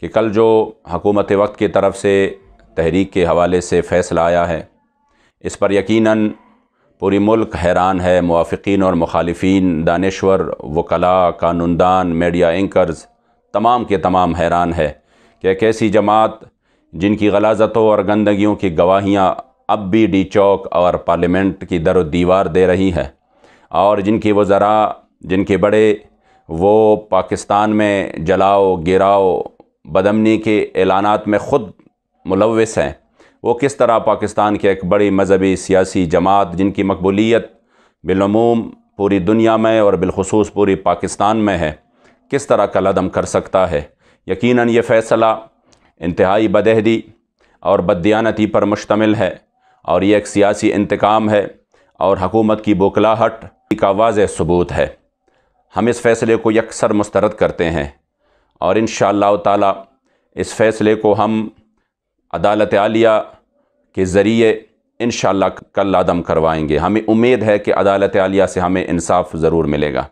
کہ کل جو حکومت وقت کی طرف سے تحریک کے حوالے سے فیصلہ آیا ہے، اس پر یقیناً پوری ملک حیران ہے، موافقین اور مخالفین، دانشور، وکلاء، قانوندان، میڈیا اینکرز تمام کے تمام حیران ہے کہ ایک ایسی جماعت جن کی غلاظتوں اور گندگیوں کی گواہیاں اب بھی ڈی چوک اور پارلیمنٹ کی در و دیوار دے رہی ہے، اور جن کی وزراء، جن کے بڑے وہ پاکستان میں جلاؤ، گراؤ، بدامنی کے اعلانات میں خود ملوث ہیں، وہ کس طرح پاکستان کے ایک بڑی مذہبی سیاسی جماعت جن کی مقبولیت بالعموم پوری دنیا میں اور بالخصوص پوری پاکستان میں ہے، کس طرح کل عدم کر سکتا ہے۔ یقیناً یہ فیصلہ انتہائی بدعہدی اور بددیانتی پر مشتمل ہے، اور یہ ایک سیاسی انتقام ہے اور حکومت کی بوکھلاہٹ کا واضح ثبوت ہے۔ ہم اس فیصلے کو یکسر مسترد کرتے ہیں، اور انشاءاللہ تعالی اس فیصلے کو ہم عدالت عالیہ کے ذریعے انشاءاللہ کل عدم کروائیں گے۔ ہمیں امید ہے کہ عدالت عالیہ سے ہمیں انصاف ضرور ملے گا۔